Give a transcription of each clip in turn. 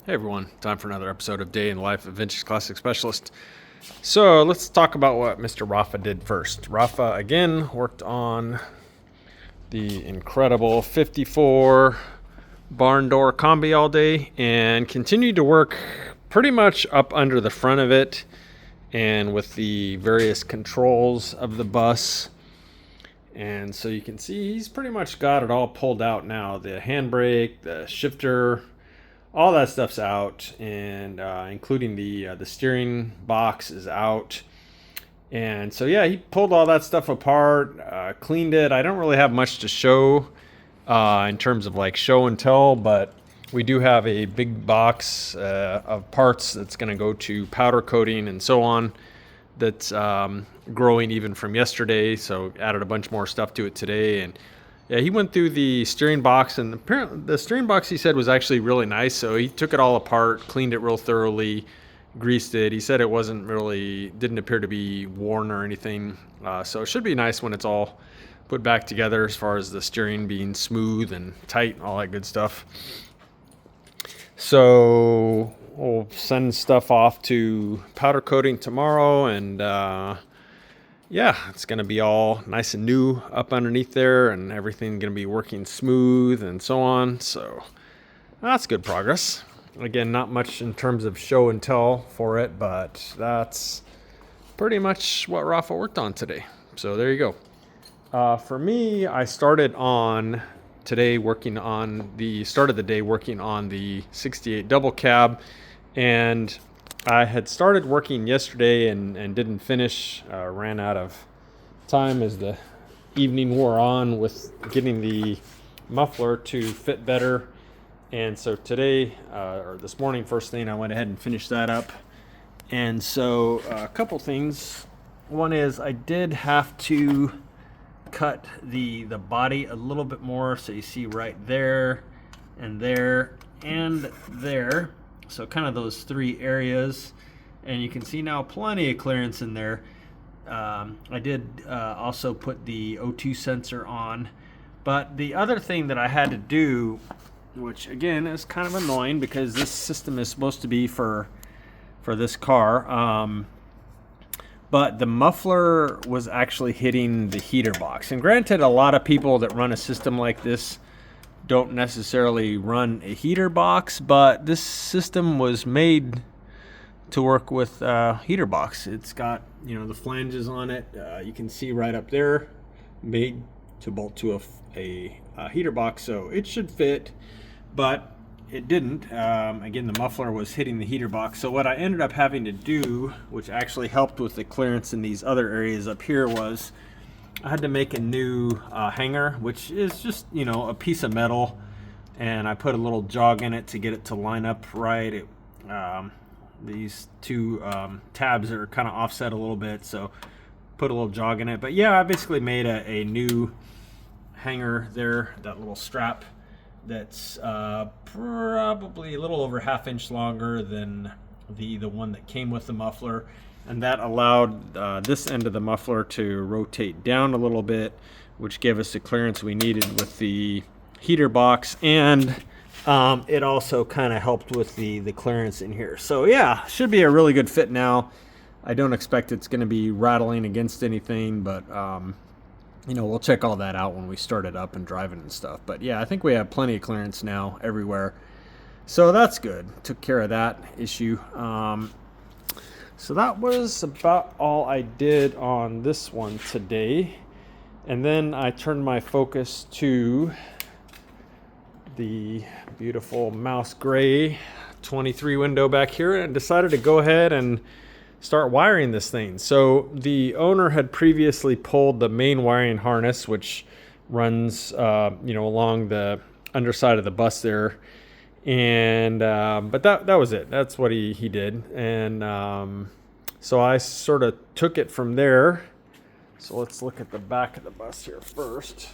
Hey everyone, time for another episode of Day in the Life of Vintage Classic Specialist. So let's talk about what Mr. Rafa did first. Rafa again worked on the incredible 54 Barndoor combi all day and continued to work pretty much up under the front of it and with the various controls of the bus. And so you can see he's pretty much got it all pulled out now. The handbrake, the shifter, all that stuff's out, and including the steering box is out. And so yeah, he pulled all that stuff apart, cleaned it. I don't really have much to show in terms of like show and tell, but we do have a big box of parts that's going to go to powder coating and so on. That's growing even from yesterday, so added a bunch more stuff to it today. And yeah, he went through the steering box, and apparently the steering box, he said, was actually really nice. So he took it all apart, cleaned it real thoroughly, greased it. He said it didn't appear to be worn or anything. So it should be nice when it's all put back together, as far as the steering being smooth and tight and all that good stuff. So we'll send stuff off to powder coating tomorrow, and yeah, it's going to be all nice and new up underneath there, and everything going to be working smooth and so on. So that's good progress. Again, not much in terms of show and tell for it, but that's pretty much what Rafa worked on today. So there you go. For me, I started on today started the day working on the 68 double cab, and I had started working yesterday and didn't finish, ran out of time as the evening wore on with getting the muffler to fit better. And so today, or this morning, first thing, I went ahead and finished that up. And so a couple things. One is I did have to cut the body a little bit more, so you see right there and there and there. So kind of those three areas, and you can see now plenty of clearance in there. I did also put the O2 sensor on, but the other thing that I had to do, which again is kind of annoying because this system is supposed to be for this car, but the muffler was actually hitting the heater box. And granted, a lot of people that run a system like this don't necessarily run a heater box, but this system was made to work with heater box. It's got, the flanges on it. You can see right up there, made to bolt to a heater box, so it should fit, but it didn't. Again, the muffler was hitting the heater box. So what I ended up having to do, which actually helped with the clearance in these other areas up here, was I had to make a new hanger, which is just, a piece of metal, and I put a little jog in it to get it to line up right. These two tabs are kind of offset a little bit, so put a little jog in it. But yeah, I basically made a new hanger there, that little strap that's probably a little over ½ inch longer than the one that came with the muffler. And that allowed this end of the muffler to rotate down a little bit, which gave us the clearance we needed with the heater box. And it also kind of helped with the clearance in here. So yeah, should be a really good fit now. I don't expect it's going to be rattling against anything, but we'll check all that out when we start it up and drive it and stuff. But yeah, I think we have plenty of clearance now everywhere. So that's good. Took care of that issue. So that was about all I did on this one today. And then I turned my focus to the beautiful Mouse Gray 23 window back here, and decided to go ahead and start wiring this thing. So the owner had previously pulled the main wiring harness, which runs along the underside of the bus there. And but that was it. That's what he did. And so I sort of took it from there. So let's look at the back of the bus here first.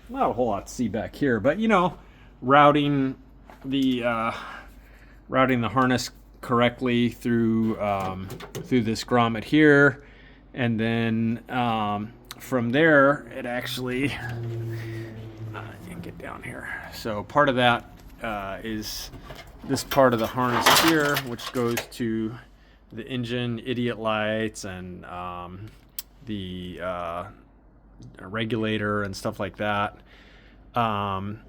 Not a whole lot to see back here, but routing the harness correctly through this grommet here, and then from there it actually get down here. So part of that is this part of the harness here, which goes to the engine idiot lights and the regulator and stuff like that. And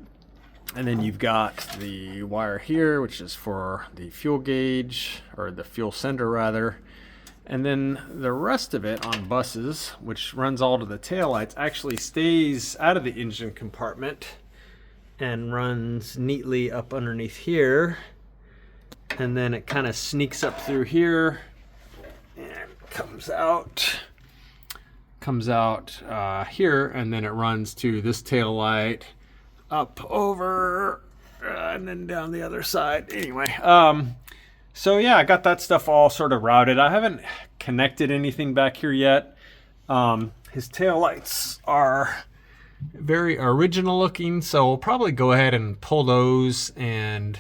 then you've got the wire here, which is for the fuel gauge, or the fuel sender rather. And then the rest of it on buses, which runs all to the taillights, actually stays out of the engine compartment and runs neatly up underneath here. And then it kind of sneaks up through here and comes out here, and then it runs to this tail light, up over, and then down the other side. Anyway, so yeah, I got that stuff all sort of routed. I haven't connected anything back here yet. His tail lights are very original looking, so we'll probably go ahead and pull those and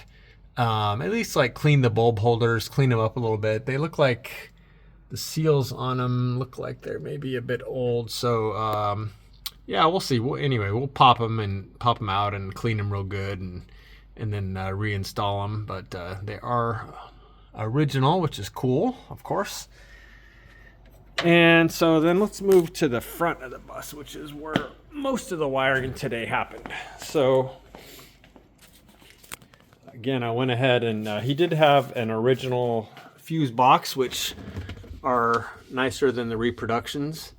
at least like clean the bulb holders, clean them up a little bit. They look like the seals on them look like they're maybe a bit old, so yeah, we'll see. Anyway, we'll pop them out and clean them real good, and then reinstall them. But they are original, which is cool, of course. And so then let's move to the front of the bus, which is where most of the wiring today happened. So again, I went ahead and he did have an original fuse box, which are nicer than the reproductions.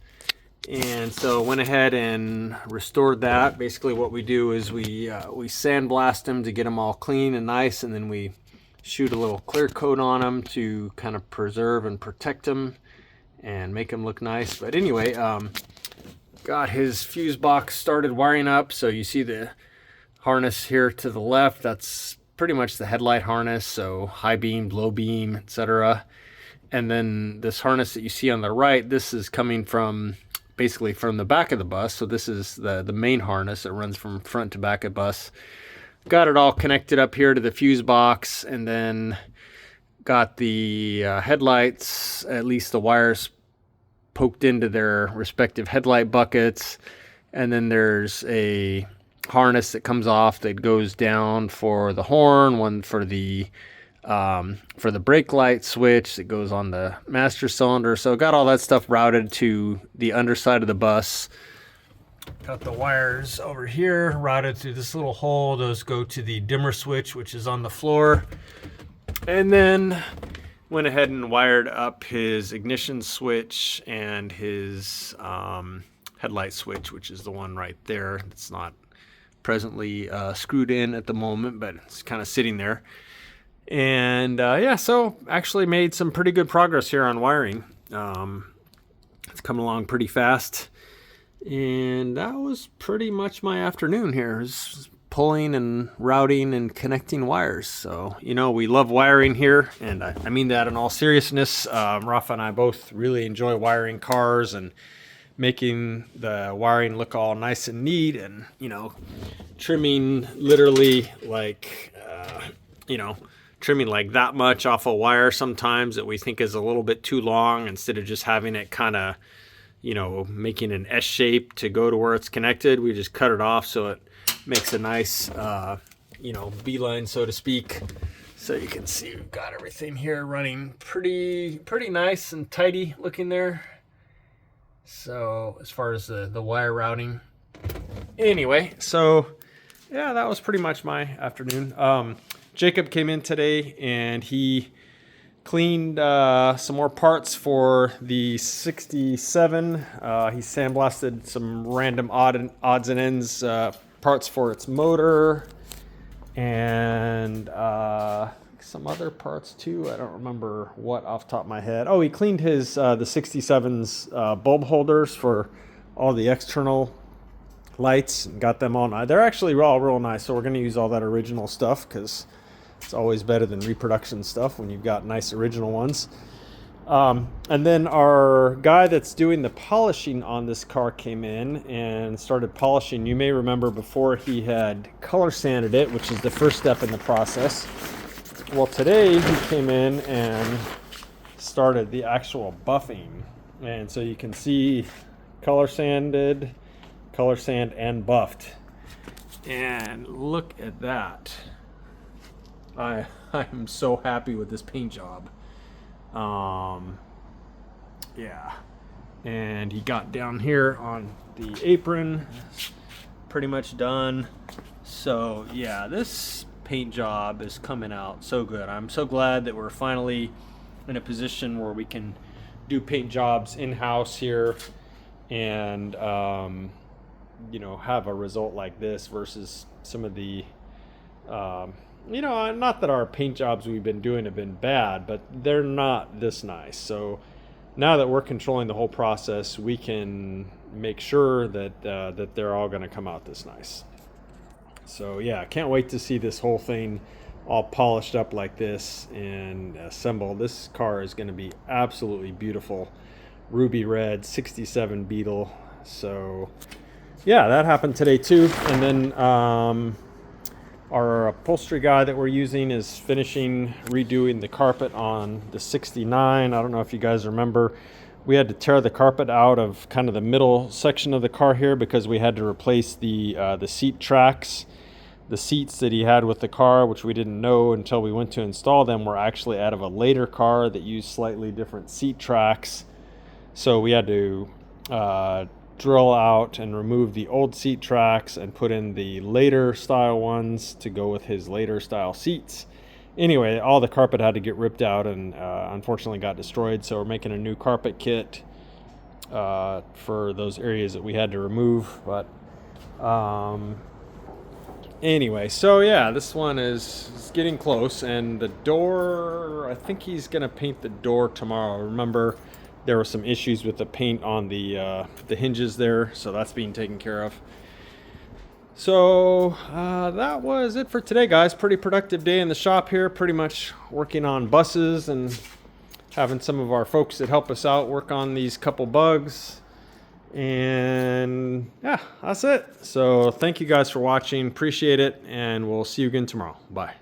And so went ahead and restored that. Basically what we do is we sandblast them to get them all clean and nice, and then we shoot a little clear coat on them to kind of preserve and protect them and make them look nice. But anyway, got his fuse box started wiring up. So you see the harness here to the left, that's pretty much the headlight harness, so high beam, low beam, etc. And then this harness that you see on the right, this is coming from basically from the back of the bus. So this is the main harness that runs from front to back of bus. Got it all connected up here to the fuse box, and then got the headlights, at least the wires poked into their respective headlight buckets. And then there's a harness that comes off that goes down for the horn, one for the brake light switch that goes on the master cylinder. So got all that stuff routed to the underside of the bus. Got the wires over here routed through this little hole. Those go to the dimmer switch, which is on the floor. And then went ahead and wired up his ignition switch and his headlight switch, which is the one right there. It's not presently screwed in at the moment, but it's kind of sitting there. And yeah, so actually made some pretty good progress here on wiring. It's coming along pretty fast. And that was pretty much my afternoon here. It was pulling and routing and connecting wires. So, you know, we love wiring here, and I mean that in all seriousness. Rafa and I both really enjoy wiring cars and making the wiring look all nice and neat, and, you know, trimming literally like, trimming like that much off a wire sometimes that we think is a little bit too long, instead of just having it kind of, you know, making an S shape to go to where it's connected. We just cut it off so it makes a nice, beeline, so to speak. So you can see we've got everything here running pretty nice and tidy looking there. So as far as the wire routing. Anyway, so yeah, that was pretty much my afternoon. Jacob came in today and he cleaned some more parts for the 67. He sandblasted some random odds and ends parts for its motor, and some other parts too. I don't remember what off the top of my head. Oh, he cleaned his the 67's bulb holders for all the external lights and got them all nice. They're actually all real nice, so we're going to use all that original stuff because it's always better than reproduction stuff when you've got nice original ones. And then our guy that's doing the polishing on this car came in and started polishing. You may remember before he had color sanded it, which is the first step in the process. Well, today he came in and started the actual buffing. And so you can see color sand and buffed. And look at that. I'm so happy with this paint job. Yeah, and he got down here on the apron, pretty much done. So yeah, this paint job is coming out so good. I'm so glad that we're finally in a position where we can do paint jobs in-house here and you know, have a result like this versus some of the you know, not that our paint jobs we've been doing have been bad, but they're not this nice. So now that we're controlling the whole process, we can make sure that that they're all going to come out this nice. So yeah, I can't wait to see this whole thing all polished up like this and assembled. This car is going to be absolutely beautiful. Ruby red 67 Beetle. So yeah, that happened today too. And then our upholstery guy that we're using is finishing redoing the carpet on the 69. I don't know if you guys remember, we had to tear the carpet out of kind of the middle section of the car here because we had to replace the seat tracks. The seats that he had with the car, which we didn't know until we went to install them, were actually out of a later car that used slightly different seat tracks. So we had to drill out and remove the old seat tracks and put in the later style ones to go with his later style seats. Anyway, all the carpet had to get ripped out and unfortunately got destroyed. So we're making a new carpet kit for those areas that we had to remove. But anyway, so yeah, this one is getting close, and the door, I think he's gonna paint the door tomorrow. Remember, there were some issues with the paint on the hinges there, so that's being taken care of. So that was it for today, guys. Pretty productive day in the shop here, pretty much working on buses and having some of our folks that help us out work on these couple bugs. And yeah, that's it. So thank you guys for watching. Appreciate it. And we'll see you again tomorrow. Bye.